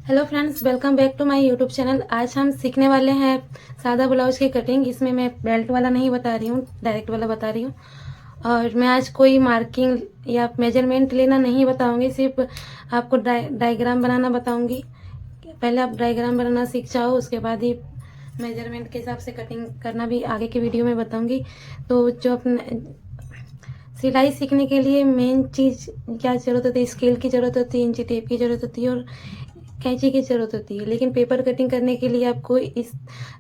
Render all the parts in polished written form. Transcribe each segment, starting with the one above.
Hello friends, welcome back to my YouTube channel. आज हम सीखने वाले हैं सादा ब्लाउज की कटिंग। इसमें मैं बेल्ट वाला नहीं बता रही हूँ, डायरेक्ट वाला बता रही हूँ। और मैं आज कोई मार्किंग या मेजरमेंट लेना नहीं बताऊंगी, सिर्फ आपको डायग्राम बनाना बताऊंगी। पहले आप डायग्राम बनाना सीख जाओ, उसके बाद ही मेजरमेंट के हिसाब से कटिंग करना भी आगे की वीडियो में बताऊंगी। तो जो अपने सिलाई सीखने के लिए मेन चीज़ क्या ज़रूरत होती है, स्केल की ज़रूरत होती है, इंची टेप की ज़रूरत होती है और कैंची की ज़रूरत होती है। लेकिन पेपर कटिंग करने के लिए आपको इस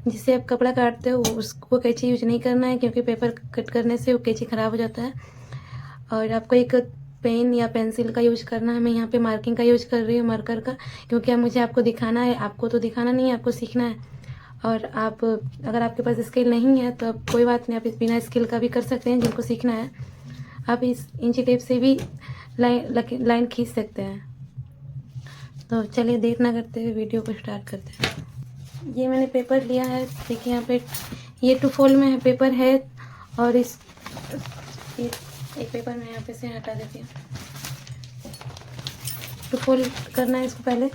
जिससे आप कपड़ा काटते हो उसको कैंची यूज नहीं करना है, क्योंकि पेपर कट करने से वो कैंची ख़राब हो जाता है। और आपको एक पेन या पेंसिल का यूज करना है। मैं यहाँ पे मार्किंग का यूज कर रही हूँ, मार्कर का, क्योंकि अब मुझे आपको दिखाना है। आपको तो दिखाना नहीं है, आपको सीखना है। और आप अगर आपके पास स्केल नहीं है तो आप कोई बात नहीं, आप इस बिना स्केल का भी कर सकते हैं। जिनको सीखना है आप इस इंची टेप से भी लाइन खींच सकते हैं। तो चलिए देर ना करते हुए वीडियो को स्टार्ट करते हैं। ये मैंने पेपर लिया है, देखिए यहाँ पे ये 2 फोल्ड में है पेपर है। और इस एक पेपर मैं यहाँ पे से हटा देती हूँ। 2 फोल्ड करना है इसको पहले।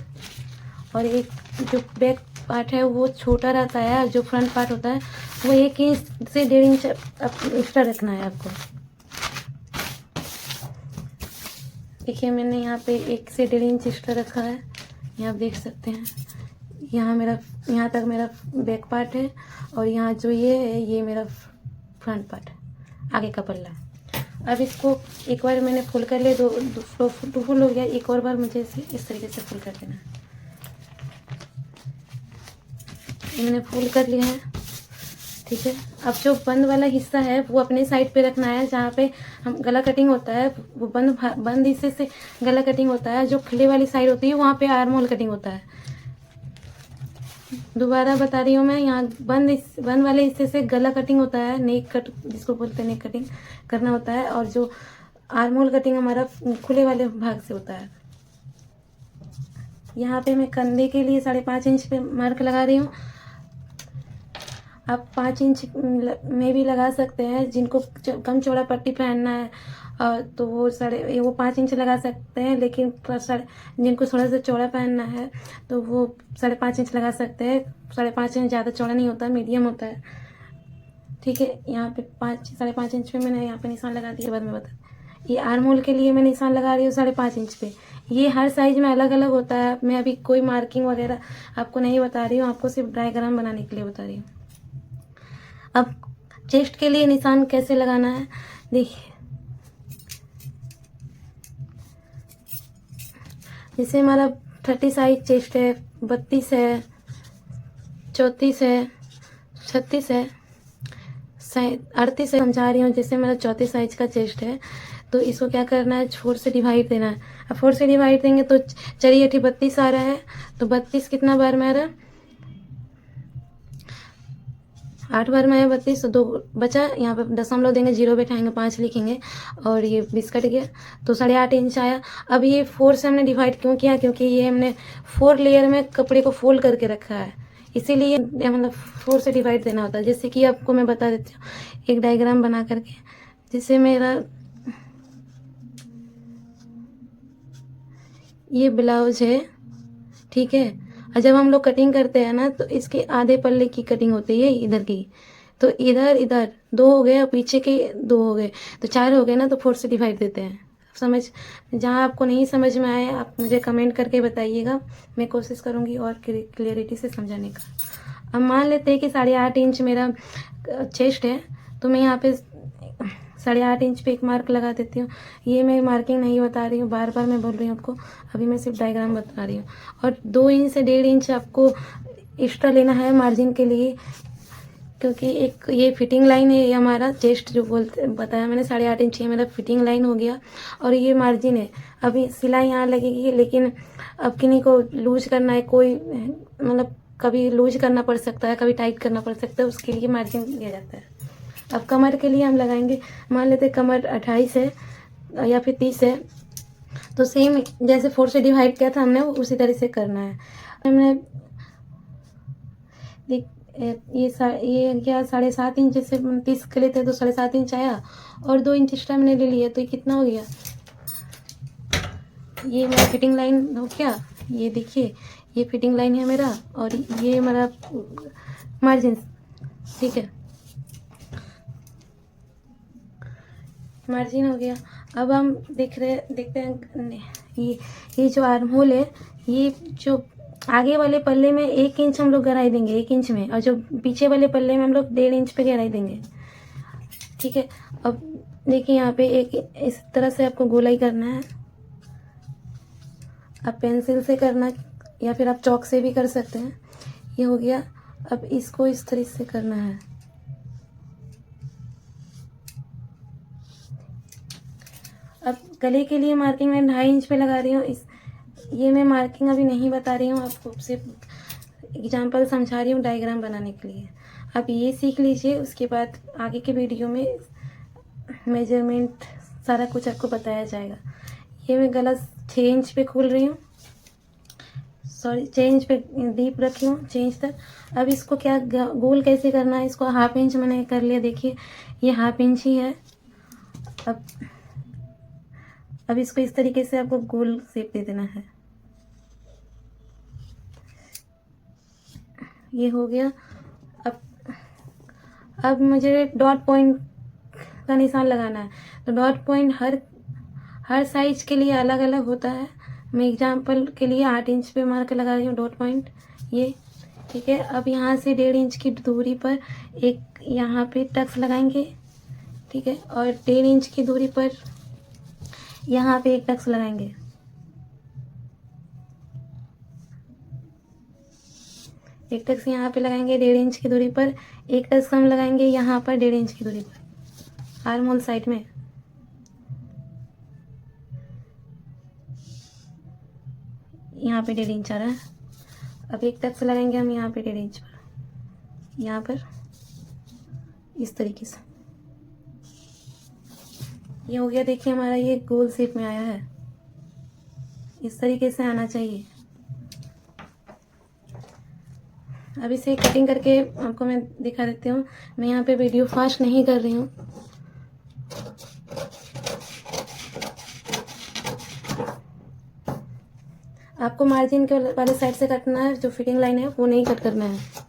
और एक जो बैक पार्ट है वो छोटा रहता है, और जो फ्रंट पार्ट होता है वो 1 इंच से 1.5 इंच एक्स्ट्रा रखना है आपको। देखिए मैंने यहाँ पे 1 से 1.5 इंच एक्स्ट्रा रखा है, यहाँ आप देख सकते हैं। यहाँ तक मेरा बैक पार्ट है, और यहाँ जो ये है ये मेरा फ्रंट पार्ट है, आगे का पल्ला। अब इसको एक बार मैंने फुल कर लिया, दो फुल हो गया। एक और बार मुझे इसे इस तरीके से फुल कर देना है। ये मैंने फुल कर लिया है, ठीक है। अब जो बंद वाला हिस्सा है वो अपने साइड पे रखना है, जहाँ पे हम गला कटिंग होता है वो बंद हिस्से से गला कटिंग होता है। जो खुले वाली साइड होती है वहाँ पे आर्म होल कटिंग होता है। दोबारा बता रही हूँ मैं, यहाँ बंद वाले हिस्से से गला कटिंग होता है, नेक कट जिसको बोलते हैं, नेक कटिंग करना होता है। और जो आर्म होल कटिंग हमारा खुले वाले भाग से होता है। यहाँ पे मैं कंधे के लिए 5.5 इंच पे मार्क लगा रही हूँ। आप 5 इंच में भी लगा सकते हैं। जिनको कम चौड़ा पट्टी पहनना है तो वो 5 इंच लगा सकते हैं। लेकिन जिनको थोड़ा सा चौड़ा पहनना है तो वो 5.5 इंच लगा सकते हैं। 5.5 इंच ज़्यादा चौड़ा नहीं होता, मीडियम होता है, ठीक है। यहाँ पे 5.5 इंच पे मैंने यहाँ पे निशान लगा दिया। बाद में बता, ये आर्म होल के लिए मैं निशान लगा रही हूँ 5.5 इंच पे। ये हर साइज में अलग अलग होता है। मैं अभी कोई मार्किंग वगैरह आपको नहीं बता रही हूँ, आपको सिर्फ डायग्राम बनाने के लिए बता रही हूँ। अब चेस्ट के लिए निशान कैसे लगाना है, देखिए। जैसे हमारा 30 साइज चेस्ट है, 32 है, 34 है, 36 है, 38 है, समझा रही हूँ। जैसे मेरा 34 साइज का चेस्ट है तो इसको क्या करना है, 4 से डिवाइड देना है। अब 4 से डिवाइड देंगे तो 4 8 32 आ रहा है। तो 32 कितना बार में आ रहा है, 8 बार में है 32। तो 2 बचा, यहाँ पे दशमलव देंगे, 0 बैठाएंगे, 5 लिखेंगे, और ये 20 कट गया तो 8.5 इंच आया। अब ये 4 से हमने डिवाइड क्यों किया, क्योंकि ये हमने 4 लेयर में कपड़े को फोल्ड करके रखा है, इसीलिए मतलब 4 से डिवाइड देना होता है। जैसे कि आपको मैं बता देती हूँ एक डायग्राम बना करके। जैसे मेरा ये ब्लाउज है, ठीक है। और जब हम लोग कटिंग करते हैं ना तो इसके आधे पल्ले की कटिंग होती है इधर की। तो इधर 2 हो गए और पीछे के 2 हो गए, तो 4 हो गए ना। तो 4 से डिवाइड देते हैं। जहाँ आपको नहीं समझ में आए आप मुझे कमेंट करके बताइएगा, मैं कोशिश करूँगी और क्लियरिटी से समझाने का। अब मान लेते हैं कि 8.5 इंच मेरा चेस्ट है, तो मैं यहाँ पे 8.5 इंच पे एक मार्क लगा देती हूँ। ये मैं मार्किंग नहीं बता रही हूँ, बार बार मैं बोल रही हूँ आपको, अभी मैं सिर्फ डायग्राम बता रही हूँ। और 2 इंच से 1.5 इंच आपको एक्स्ट्रा लेना है मार्जिन के लिए, क्योंकि एक ये फिटिंग लाइन है। ये हमारा चेस्ट जो बताया मैंने 8.5 इंच, ये मेरा फिटिंग लाइन हो गया। और ये मार्जिन है। अभी सिलाई यहाँ लगेगी, लेकिन अब किन्हीं को लूज करना है, कोई मतलब कभी लूज करना पड़ सकता है, कभी टाइट करना पड़ सकता है, उसके लिए मार्जिन दिया जाता है। अब कमर के लिए हम लगाएंगे, मान लेते कमर 28 है या फिर 30 है, तो सेम जैसे 4 से डिवाइड किया था हमने, उसी तरह से करना है। हमने ये क्या 7.5 इंच, जैसे 30 के लिए थे तो 7.5 इंच आया, और 2 इंच एक्स्ट्रा मैंने ले लिया, तो ये कितना हो गया, ये मेरा फिटिंग लाइन हो गया। ये देखिए, ये फिटिंग लाइन है मेरा और ये हमारा मार्जिन, ठीक है, मार्जिन हो गया। अब हम देखते हैं ये जो आर्म होल है, ये जो आगे वाले पल्ले में 1 इंच हम लोग गहराई देंगे, 1 इंच में, और जो पीछे वाले पल्ले में हम लोग 1.5 इंच पे गहराई देंगे, ठीक है। अब देखिए यहाँ पे एक इस तरह से आपको गोलाई करना है। आप पेंसिल से करना या फिर आप चौक से भी कर सकते हैं। ये हो गया। अब इसको इस तरह से करना है। अब गले के लिए मार्किंग मैं 2.5 इंच पे लगा रही हूँ। ये मैं मार्किंग अभी नहीं बता रही हूँ, आपको सिर्फ एग्जाम्पल समझा रही हूँ डायग्राम बनाने के लिए। आप ये सीख लीजिए, उसके बाद आगे के वीडियो में मेजरमेंट सारा कुछ आपको बताया जाएगा। ये मैं गला 6 इंच पे खोल रही हूँ, सॉरी 6 इंच पे डीप रखी हूँ, 6 इंच तक। अब इसको क्या गोल कैसे करना है, इसको 1/2 इंच मैंने कर लिया। देखिए ये 1/2 इंच ही है। अब इसको इस तरीके से आपको गोल शेप दे देना है। ये हो गया। अब मुझे डॉट पॉइंट का निशान लगाना है। तो डॉट पॉइंट हर साइज के लिए अलग अलग होता है। मैं एग्जांपल के लिए 8 इंच पे मार्क लगा रही हूँ डॉट पॉइंट, ये ठीक है। अब यहाँ से 1.5 इंच की दूरी पर एक यहाँ पे टक्स लगाएंगे, ठीक है, और 1.5 इंच की दूरी पर यहाँ पे एक टक्स लगाएंगे। एक टक्स यहाँ पे लगाएंगे 1.5 इंच की दूरी पर। एक टक्स हम लगाएंगे यहाँ पर 1.5 इंच की दूरी पर, आर्म होल साइड में। यहाँ पे 1.5 इंच आ रहा है। अब एक टक्स लगाएंगे हम यहाँ पे 1.5 इंच पर, यहाँ पर इस तरीके से। ये हो गया। देखिए हमारा ये गोल शेप में आया है, इस तरीके से आना चाहिए। अब इसे कटिंग करके आपको मैं दिखा देती हूँ। मैं यहाँ पे वीडियो फास्ट नहीं कर रही हूँ। आपको मार्जिन के वाले साइड से कटना है, जो फिटिंग लाइन है वो नहीं कट करना है।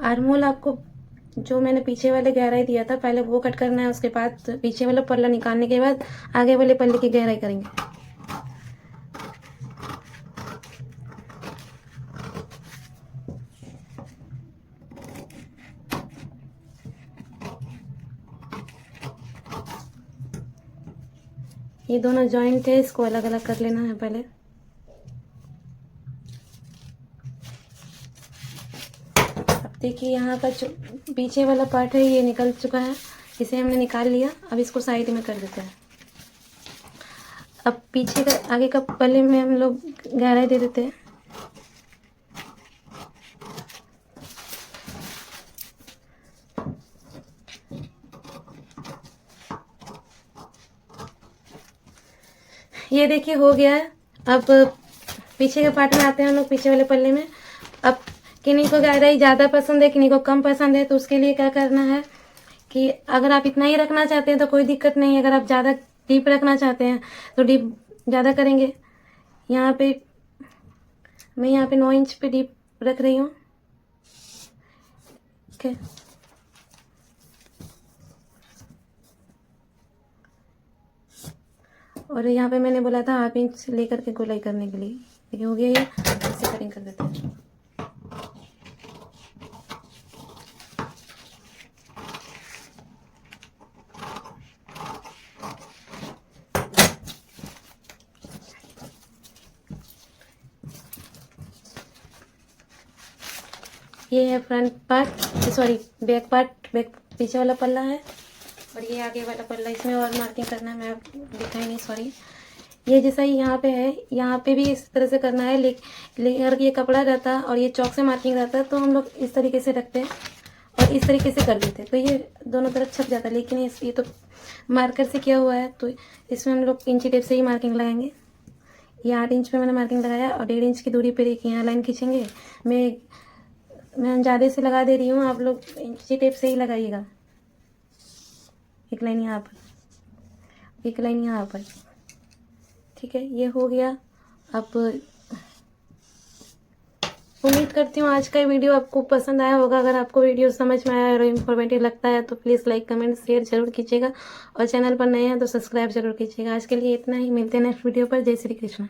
आर्म होल आपको जो मैंने पीछे वाले गहराई दिया था पहले वो कट करना है। उसके बाद पीछे वाला पल्ला निकालने के बाद आगे वाले पल्ले की गहराई करेंगे। ये दोनों जॉइंट है, इसको अलग अलग कर लेना है पहले। देखिए यहाँ का जो पीछे वाला पार्ट है ये निकल चुका है, इसे हमने निकाल लिया। अब इसको साइड में कर देते हैं। अब पीछे का आगे का पल्ले में हम लोग गहराई दे देते हैं। ये देखिए हो गया है। अब पीछे के पार्ट में आते हैं हम लोग, पीछे वाले पल्ले में। अब किन्हीं को गहराई ज़्यादा पसंद है, किन्हीं को कम पसंद है, तो उसके लिए क्या करना है कि अगर आप इतना ही रखना चाहते हैं तो कोई दिक्कत नहीं है। अगर आप ज़्यादा डीप रखना चाहते हैं तो डीप ज़्यादा करेंगे। यहाँ पे मैं यहाँ पे 9 इंच पे डीप रख रही हूँ, ठीक है। और यहाँ पे मैंने बोला था 1/2 इंच लेकर के गोलाई करने के लिए। देखिए हो गया ये। इसे कटिंग कर देते हैं। ये है front part, sorry back part, back पीछे वाला पल्ला है, और ये आगे वाला पल्ला। इसमें और मार्किंग करना है, मैं दिखाई नहीं, सॉरी। ये जैसा ही यहाँ पे है, यहाँ पे भी इस तरह से करना है। लेकिन अगर ये कपड़ा रहता और ये चौक से मार्किंग रहता तो हम लोग इस तरीके से रखते हैं, और इस तरीके से कर देते तो ये दोनों तरफ छप जाता, लेकिन ये तो मार्कर से किया हुआ है तो इसमें हम लोग इंची टेप से ही मार्किंग लगाएंगे। ये 8 इंच पे मैंने मार्किंग लगाया और 1.5 इंच की दूरी पर एक यहाँ लाइन खींचेंगे। मैं ज़्यादा से लगा दे रही हूँ, आप लोग इंची टेप से ही लगाइएगा। एक लाइन यहाँ पर, एक लाइन यहाँ पर, ठीक है। ये हो गया। अब उम्मीद करती हूँ आज का वीडियो आपको पसंद आया होगा। अगर आपको वीडियो समझ में आया और इन्फॉर्मेटिव लगता है तो प्लीज़ लाइक कमेंट शेयर जरूर कीजिएगा और चैनल पर नए हैं तो सब्सक्राइब जरूर कीजिएगा। आज के लिए इतना ही, मिलते हैं नेक्स्ट वीडियो पर। जय श्री कृष्ण।